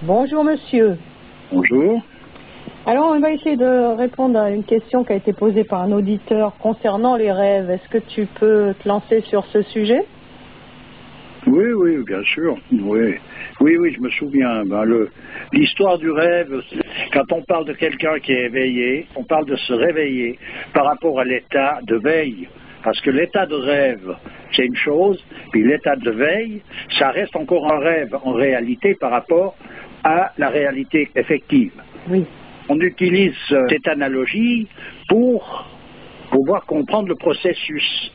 Bonjour monsieur. Bonjour. Alors on va essayer de répondre à une question qui a été posée par un auditeur concernant les rêves. Est-ce que tu peux te lancer sur ce sujet? Oui, bien sûr. Oui, je me souviens. L'histoire du rêve, quand on parle de quelqu'un qui est éveillé, on parle de se réveiller par rapport à l'état de veille. Parce que l'état de rêve, c'est une chose, puis l'état de veille, ça reste encore un rêve en réalité par rapport à la réalité effective. Oui. On utilise cette analogie pour pouvoir comprendre le processus.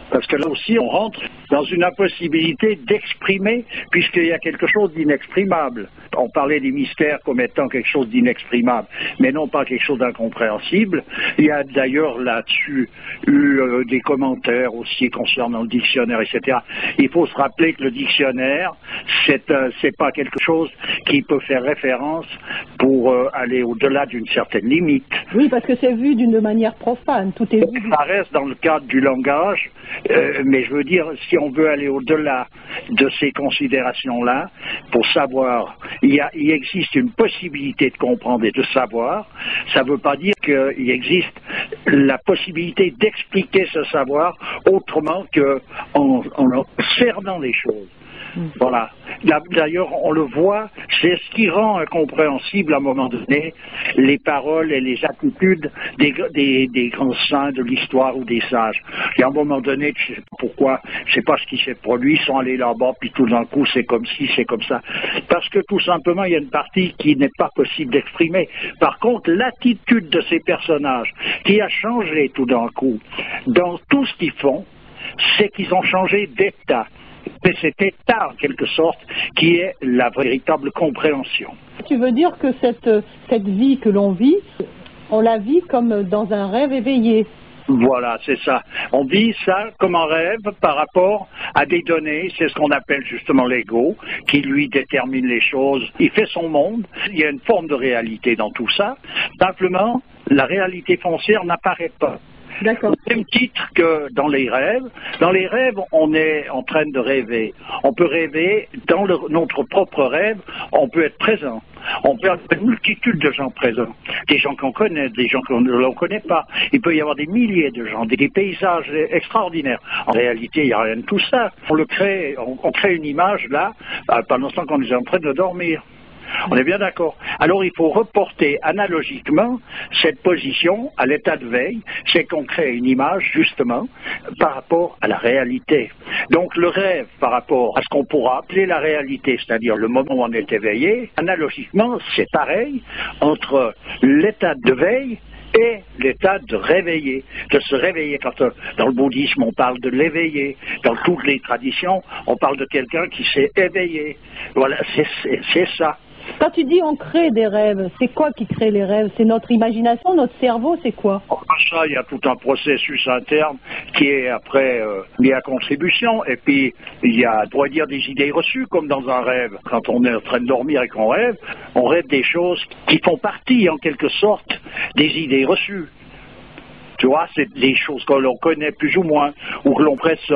Parce que là aussi, on rentre dans une impossibilité d'exprimer, puisqu'il y a quelque chose d'inexprimable. On parlait des mystères comme étant quelque chose d'inexprimable, mais non pas quelque chose d'incompréhensible. Il y a d'ailleurs là-dessus eu des commentaires aussi concernant le dictionnaire, etc. Il faut se rappeler que le dictionnaire, c'est pas quelque chose qui peut faire référence pour aller au-delà d'une certaine limite. Oui, parce que c'est vu d'une manière profane. Tout est vu. Ça reste dans le cadre du langage. Mais je veux dire, si on veut aller au-delà de ces considérations-là, pour savoir, il existe une possibilité de comprendre et de savoir, ça ne veut pas dire qu'il existe la possibilité d'expliquer ce savoir autrement qu'en cernant les choses. Voilà. D'ailleurs, on le voit, c'est ce qui rend incompréhensible à un moment donné les paroles et les attitudes des grands saints de l'histoire ou des sages. Et à un moment donné, je ne sais pas pourquoi, je ne sais pas ce qui s'est produit, ils sont allés là-bas, puis tout d'un coup, c'est comme ci, c'est comme ça. Parce que tout simplement, il y a une partie qui n'est pas possible d'exprimer. Par contre, l'attitude de ces personnages qui a changé tout d'un coup dans tout ce qu'ils font, c'est qu'ils ont changé d'état. C'est cet état, en quelque sorte, qui est la véritable compréhension. Tu veux dire que cette vie que l'on vit, on la vit comme dans un rêve éveillé? Voilà, c'est ça. On vit ça comme un rêve par rapport à des données, c'est ce qu'on appelle justement l'ego, qui lui détermine les choses. Il fait son monde, il y a une forme de réalité dans tout ça. Simplement, la réalité foncière n'apparaît pas. D'accord. Au même titre que dans les rêves. Dans les rêves, on est en train de rêver. On peut rêver dans notre propre rêve, on peut être présent. On peut avoir une multitude de gens présents. Des gens qu'on connaît, des gens qu'on ne connaît pas. Il peut y avoir des milliers de gens, des paysages extraordinaires. En réalité, il n'y a rien de tout ça. On crée une image là, pendant ce temps qu'on est en train de dormir. On est bien d'accord. Alors il faut reporter analogiquement cette position à l'état de veille, c'est qu'on crée une image justement par rapport à la réalité. Donc le rêve par rapport à ce qu'on pourra appeler la réalité, c'est-à-dire le moment où on est éveillé, analogiquement c'est pareil entre l'état de veille et l'état de réveiller, de se réveiller. Quand dans le bouddhisme on parle de l'éveiller, dans toutes les traditions on parle de quelqu'un qui s'est éveillé. Voilà, c'est ça. Quand tu dis on crée des rêves, c'est quoi qui crée les rêves? C'est notre imagination, notre cerveau, c'est quoi? Ça, il y a tout un processus interne qui est après mis à contribution. Et puis, il y a, on pourrait dire, des idées reçues, comme dans un rêve. Quand on est en train de dormir et qu'on rêve, on rêve des choses qui font partie, en quelque sorte, des idées reçues. Tu vois, c'est des choses que l'on connaît plus ou moins, ou que l'on pressent,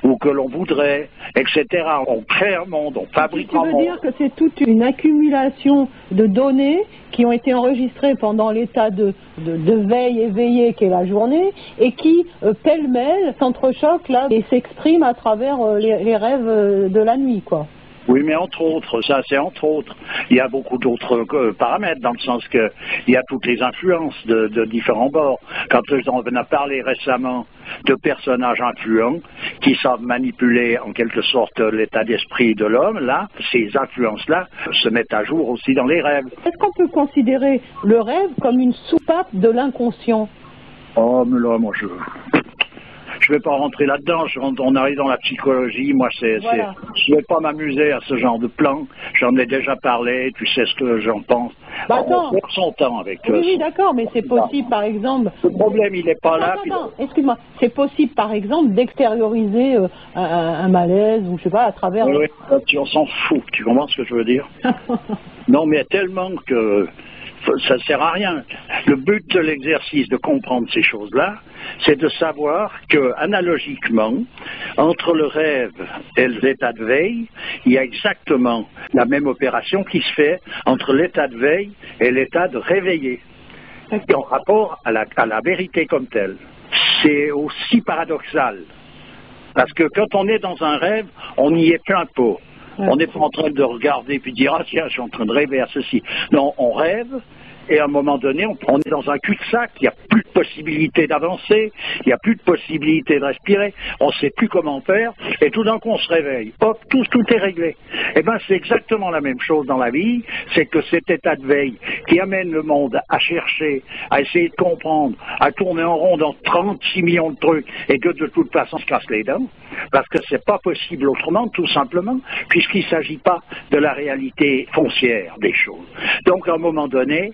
ou que l'on voudrait, etc. On crée un monde, on fabrique un monde. Tu veux dire que c'est toute une accumulation de données qui ont été enregistrées pendant l'état de veille éveillée qu'est la journée, et qui, pêle-mêle, s'entrechoquent là et s'expriment à travers les rêves de la nuit, quoi. Oui, mais entre autres, ça c'est entre autres. Il y a beaucoup d'autres paramètres, dans le sens qu'il y a toutes les influences de différents bords. Quand on a parlé récemment de personnages influents qui savent manipuler en quelque sorte l'état d'esprit de l'homme, là, ces influences-là se mettent à jour aussi dans les rêves. Est-ce qu'on peut considérer le rêve comme une soupape de l'inconscient? Oh, mais là, moi, je vais pas rentrer là-dedans, on arrive dans la psychologie, moi Voilà. je vais pas m'amuser à ce genre de plan, j'en ai déjà parlé, tu sais ce que j'en pense. Bah, On perd son temps avec oui, d'accord, mais c'est possible, par exemple... Le problème, il n'est pas là. Attends, excuse-moi, c'est possible, par exemple, d'extérioriser un malaise, ou je sais pas, à travers... Oui, on s'en fout, tu comprends ce que je veux dire? Non, mais tellement que ça ne sert à rien. Le but de l'exercice de comprendre ces choses-là, c'est de savoir que, analogiquement, entre le rêve et l'état de veille, il y a exactement la même opération qui se fait entre l'état de veille et l'état de réveillé, en rapport à la vérité comme telle. C'est aussi paradoxal, parce que quand on est dans un rêve, on y est plein pot. On n'est pas en train de regarder puis dire « Ah tiens, je suis en train de rêver à ceci ». Non, on rêve et à un moment donné, on est dans un cul-de-sac, il n'y a plus de possibilité d'avancer, il n'y a plus de possibilité de respirer, on ne sait plus comment faire et tout d'un coup on se réveille. Hop, tout est réglé. Eh bien c'est exactement la même chose dans la vie, c'est que cet état de veille qui amène le monde à chercher, à essayer de comprendre, à tourner en rond dans 36 millions de trucs et que de toute façon on se casse les dents, parce que c'est pas possible autrement, tout simplement, puisqu'il ne s'agit pas de la réalité foncière des choses. Donc à un moment donné,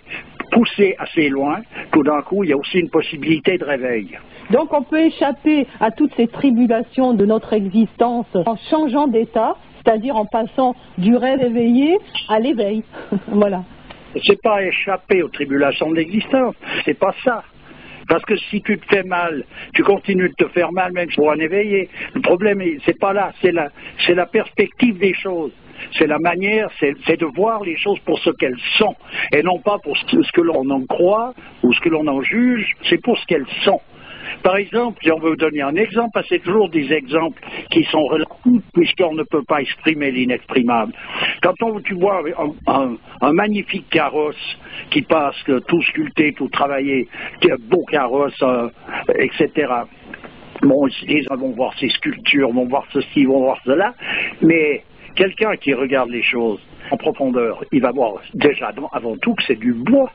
poussé assez loin, tout d'un coup, il y a aussi une possibilité de réveil. Donc on peut échapper à toutes ces tribulations de notre existence en changeant d'état, c'est-à-dire en passant du rêve éveillé à l'éveil. Voilà. C'est pas échapper aux tribulations de l'existence, c'est pas ça. Parce que si tu te fais mal, tu continues de te faire mal même pour en éveiller. Le problème, c'est pas là, c'est la perspective des choses. C'est la manière, c'est de voir les choses pour ce qu'elles sont, et non pas pour ce que l'on en croit ou ce que l'on en juge, c'est pour ce qu'elles sont. Par exemple, si on veut donner un exemple, parce que c'est toujours des exemples qui sont relatifs, puisqu'on ne peut pas exprimer l'inexprimable. Quand tu vois un magnifique carrosse qui passe, tout sculpté, tout travaillé, un beau carrosse, etc., bon, les gens vont voir ces sculptures, vont voir ceci, vont voir cela, mais quelqu'un qui regarde les choses en profondeur, il va voir déjà avant tout que c'est du bois.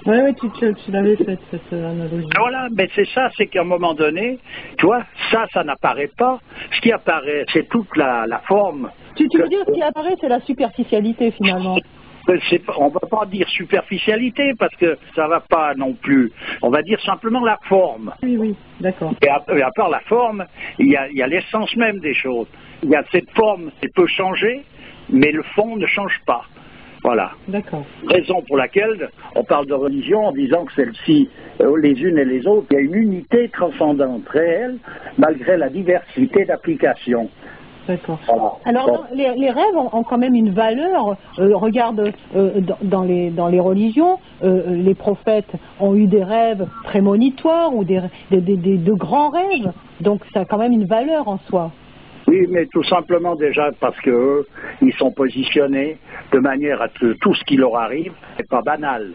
Oui, tu l'avais fait, cette analogie. Voilà, mais c'est ça, c'est qu'à un moment donné, tu vois, ça n'apparaît pas. Ce qui apparaît, c'est toute la forme. Tu veux dire, ce qui apparaît, c'est la superficialité, finalement. On ne va pas dire superficialité, parce que ça ne va pas non plus. On va dire simplement la forme. Oui, d'accord. Et à part la forme, il y a l'essence même des choses. Il y a cette forme qui peut changer, mais le fond ne change pas. Voilà. D'accord. Raison pour laquelle on parle de religion en disant que celles-ci, les unes et les autres, il y a une unité transcendante réelle, malgré la diversité d'applications. D'accord. Voilà. Alors, bon. les rêves ont quand même une valeur. Regarde, dans les religions, les prophètes ont eu des rêves prémonitoires ou de grands rêves. Donc, ça a quand même une valeur en soi. Oui, mais tout simplement déjà parce que eux, ils sont positionnés de manière à que tout ce qui leur arrive n'est pas banal.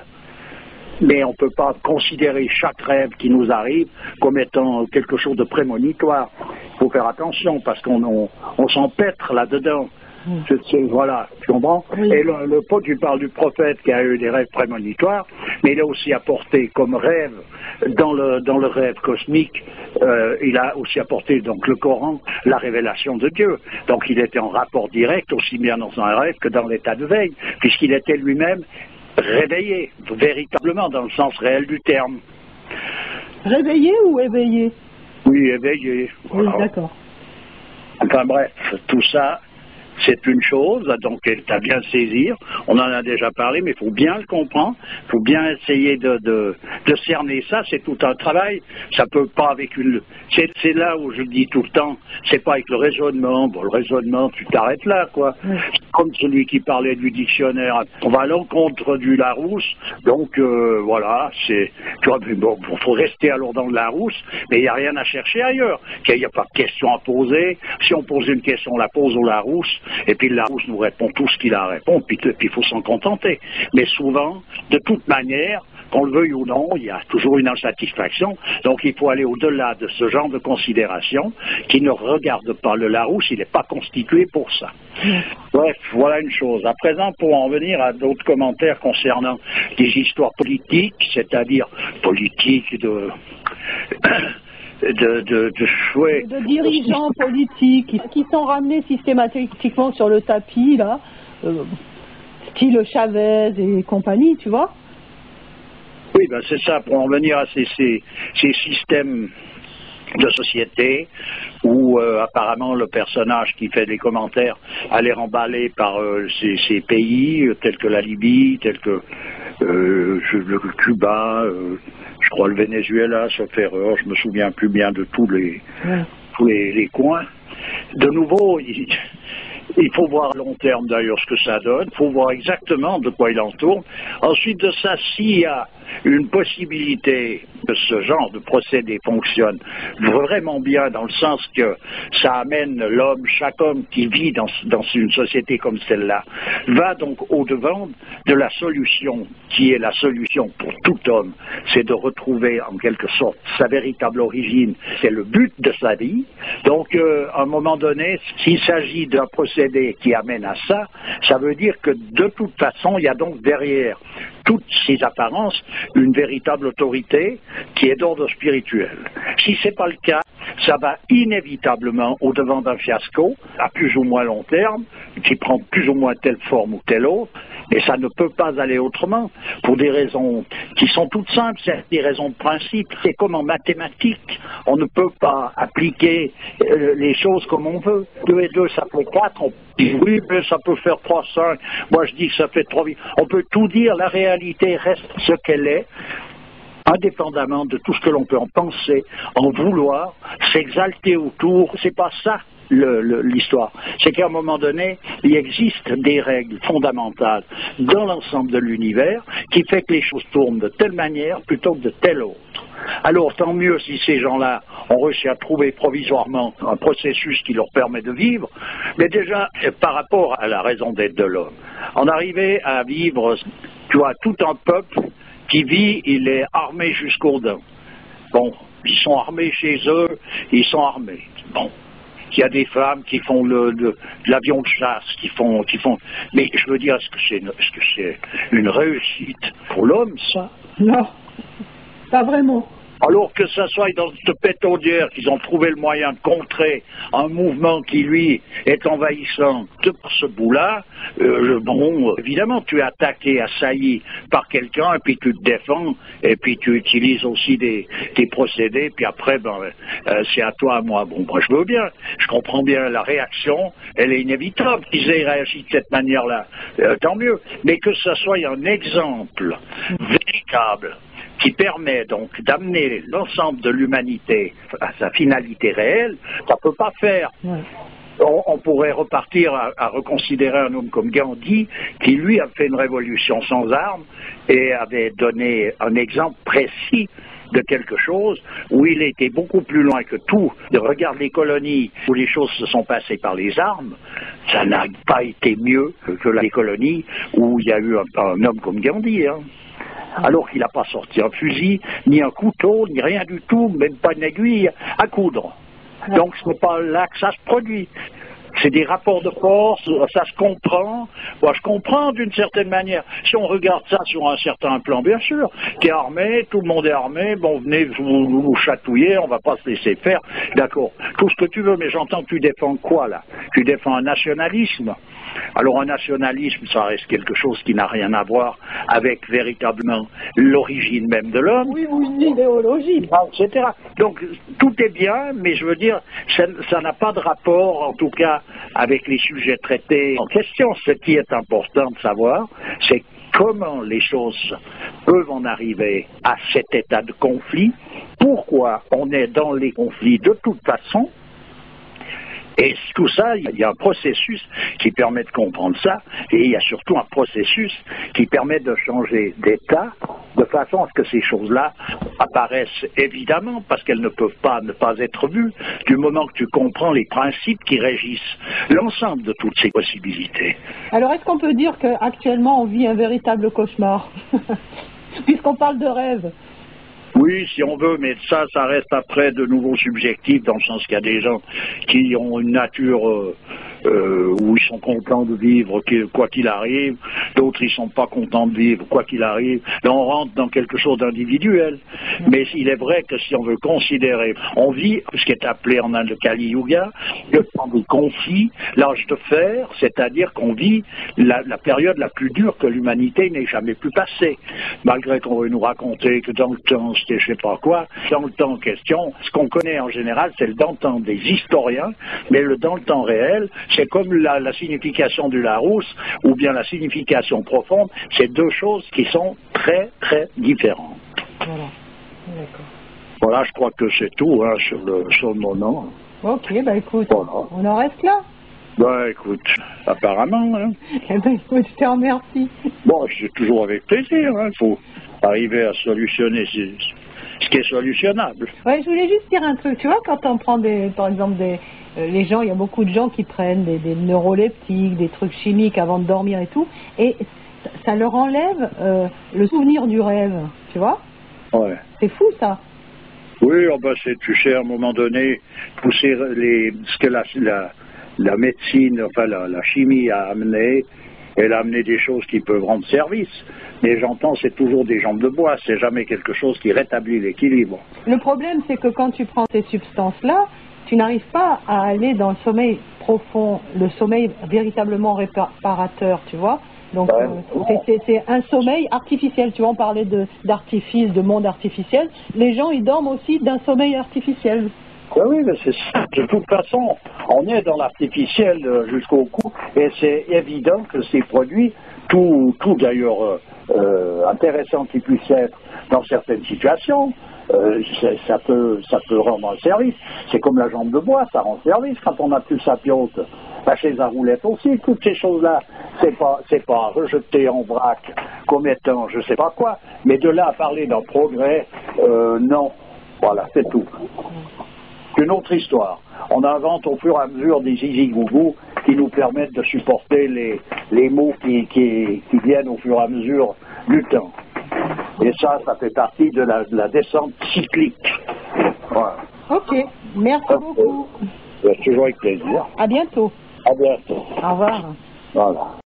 Mais on ne peut pas considérer chaque rêve qui nous arrive comme étant quelque chose de prémonitoire. Il faut faire attention parce qu'on s'empêtre là-dedans. Voilà, tu comprends? Oui. Et tu parles du prophète qui a eu des rêves prémonitoires, mais il a aussi apporté comme rêve, dans le rêve cosmique, il a aussi apporté, donc le Coran, la révélation de Dieu. Donc il était en rapport direct, aussi bien dans un rêve que dans l'état de veille, puisqu'il était lui-même réveillé, véritablement, dans le sens réel du terme. Réveillé ou éveillé? Oui, éveillé. Voilà. Oui, d'accord. Enfin bref, tout ça, c'est une chose, donc tu as bien à saisir, on en a déjà parlé, mais il faut bien le comprendre, il faut bien essayer de cerner ça, c'est tout un travail, ça peut pas avec c'est là où je dis tout le temps, c'est pas avec le raisonnement, bon le raisonnement tu t'arrêtes là quoi, comme celui qui parlait du dictionnaire, on va à l'encontre du Larousse, donc voilà, tu vois, bon, faut rester alors dans le Larousse, mais il n'y a rien à chercher ailleurs, il n'y a pas de question à poser, si on pose une question, on la pose au Larousse, et puis le Larousse nous répond tout ce qu'il a à répondre, puis il faut s'en contenter. Mais souvent, de toute manière, qu'on le veuille ou non, il y a toujours une insatisfaction, donc il faut aller au-delà de ce genre de considération qui ne regarde pas le Larousse, il n'est pas constitué pour ça. Bref, voilà une chose. À présent, pour en venir à d'autres commentaires concernant des histoires politiques, c'est-à-dire politiques de dirigeants politiques qui sont ramenés systématiquement sur le tapis, là, style Chavez et compagnie, tu vois. Oui, ben c'est ça, pour en venir à ces systèmes de société où apparemment le personnage qui fait des commentaires a l'air emballé par ces pays tels que la Libye, tels que le Cuba, je crois le Venezuela, sauf erreur, je me souviens plus bien de tous les coins. De nouveau, il faut voir à long terme d'ailleurs ce que ça donne, il faut voir exactement de quoi il en tourne. Ensuite de ça, s'il y a une possibilité que ce genre de procédé fonctionne vraiment bien, dans le sens que ça amène l'homme, chaque homme qui vit dans une société comme celle-là, va donc au-devant de la solution qui est la solution pour tout homme, c'est de retrouver en quelque sorte sa véritable origine, c'est le but de sa vie. Donc à un moment donné, s'il s'agit d'un procédé qui amène à ça, ça veut dire que de toute façon, il y a donc derrière toutes ces apparences une véritable autorité qui est d'ordre spirituel. Si ce n'est pas le cas, ça va inévitablement au-devant d'un fiasco, à plus ou moins long terme, qui prend plus ou moins telle forme ou telle autre, et ça ne peut pas aller autrement, pour des raisons qui sont toutes simples, c'est des raisons de principe. C'est comme en mathématiques, on ne peut pas appliquer les choses comme on veut. 2 et 2, ça fait 4, on dit oui, mais ça peut faire 3, 5, moi je dis que ça fait 3, 8. On peut tout dire, la réalité reste ce qu'elle est, indépendamment de tout ce que l'on peut en penser, en vouloir, s'exalter autour. C'est pas ça l'histoire. C'est qu'à un moment donné, il existe des règles fondamentales dans l'ensemble de l'univers qui fait que les choses tournent de telle manière plutôt que de telle autre. Alors tant mieux si ces gens-là ont réussi à trouver provisoirement un processus qui leur permet de vivre, mais déjà par rapport à la raison d'être de l'homme, on arrivait à vivre, tu vois, tout un peuple qui vit, il est armé jusqu'aux dents. Bon, ils sont armés chez eux, ils sont armés. Bon, il y a des femmes qui font de l'avion de chasse, qui font. Mais je veux dire, est-ce que c'est une réussite pour l'homme, ça? Non, pas vraiment. Alors que ça soit dans cette pétaudière qu'ils ont trouvé le moyen de contrer un mouvement qui, lui, est envahissant par ce bout-là, bon, évidemment, tu es attaqué, assailli par quelqu'un, et puis tu te défends, et puis tu utilises aussi des procédés, puis après, c'est à toi, à moi. Bon, moi, je veux bien, je comprends bien la réaction, elle est inévitable qu'ils aient réagi de cette manière-là, tant mieux. Mais que ce soit un exemple véritable, qui permet donc d'amener l'ensemble de l'humanité à sa finalité réelle, ça ne peut pas faire. Ouais. On pourrait repartir à reconsidérer un homme comme Gandhi, qui lui a fait une révolution sans armes et avait donné un exemple précis de quelque chose où il était beaucoup plus loin que tout. Regarde les colonies où les choses se sont passées par les armes, ça n'a pas été mieux que les colonies où il y a eu un homme comme Gandhi, hein. Alors qu'il n'a pas sorti un fusil, ni un couteau, ni rien du tout, même pas une aiguille à coudre. Donc ce n'est pas là que ça se produit. C'est des rapports de force, ça se comprend. Moi, je comprends d'une certaine manière. Si on regarde ça sur un certain plan, bien sûr, tu es armé, tout le monde est armé, bon, venez vous chatouiller, on va pas se laisser faire. D'accord, tout ce que tu veux, mais j'entends que tu défends quoi, là? Tu défends un nationalisme. Alors un nationalisme, ça reste quelque chose qui n'a rien à voir avec véritablement l'origine même de l'homme. Oui, ou une idéologie. Etc. Donc tout est bien, mais je veux dire, ça n'a pas de rapport, en tout cas, avec les sujets traités en question. Ce qui est important de savoir, c'est comment les choses peuvent en arriver à cet état de conflit, pourquoi on est dans les conflits de toute façon. Et tout ça, il y a un processus qui permet de comprendre ça, et il y a surtout un processus qui permet de changer d'état, de façon à ce que ces choses-là apparaissent évidemment, parce qu'elles ne peuvent pas ne pas être vues, du moment que tu comprends les principes qui régissent l'ensemble de toutes ces possibilités. Alors est-ce qu'on peut dire qu'actuellement on vit un véritable cauchemar, puisqu'on parle de rêve? Oui, si on veut, mais ça reste après de nouveau subjectif, dans le sens qu'il y a des gens qui ont une nature où ils sont contents de vivre quoi qu'il arrive, d'autres ils sont pas contents de vivre quoi qu'il arrive. Là, on rentre dans quelque chose d'individuel. Mais il est vrai que si on veut considérer, on vit ce qui est appelé en Inde le Kali Yuga, le temps des conflits, l'âge de fer, c'est-à-dire qu'on vit la période la plus dure que l'humanité n'ait jamais pu passer. Malgré qu'on veut nous raconter que dans le temps, c'était je sais pas quoi, dans le temps en question, ce qu'on connaît en général, c'est le dans le temps des historiens, mais le dans le temps réel, c'est comme la signification du Larousse, ou bien la signification profonde, c'est deux choses qui sont très, très différentes. Voilà, d'accord. Voilà, je crois que c'est tout hein, sur le moment. Ok, bah écoute, voilà. On en reste là. Bah écoute, apparemment. Hein. Eh ben écoute, je te remercie. Bon, c'est toujours avec plaisir, il faut arriver à solutionner ce qui est solutionnable. Ouais, je voulais juste dire un truc, tu vois, quand on prend par exemple les gens, il y a beaucoup de gens qui prennent des neuroleptiques, des trucs chimiques avant de dormir et tout, et ça leur enlève le souvenir du rêve, tu vois. Ouais. C'est fou ça. Oui, oh ben tu sais, à un moment donné, pousser ce que la médecine, enfin la chimie a amené, elle a amené des choses qui peuvent rendre service. Mais j'entends, c'est toujours des jambes de bois, c'est jamais quelque chose qui rétablit l'équilibre. Le problème, c'est que quand tu prends ces substances-là, tu n'arrives pas à aller dans le sommeil profond, le sommeil véritablement réparateur, tu vois. Donc c'est un sommeil artificiel, tu vois, on parlait d'artifice, de monde artificiel. Les gens, ils dorment aussi d'un sommeil artificiel. Oui, mais c'est ça. De toute façon, on est dans l'artificiel jusqu'au cou, et c'est évident que ces produits, tout d'ailleurs intéressant qu'ils puissent être dans certaines situations, ça peut rendre un service. C'est comme la jambe de bois, ça rend service quand on n'a plus sa piote. La chaise à roulette aussi, toutes ces choses-là, c'est pas rejeté en vrac comme étant je sais pas quoi, mais de là à parler d'un progrès, non. Voilà, c'est tout. C'est une autre histoire. On invente au fur et à mesure des zizi-gougou qui nous permettent de supporter les maux qui viennent au fur et à mesure du temps. Et ça fait partie de la descente cyclique. Voilà. Ok, merci beaucoup. C'est toujours avec plaisir. À bientôt. À bientôt. Au revoir. Voilà.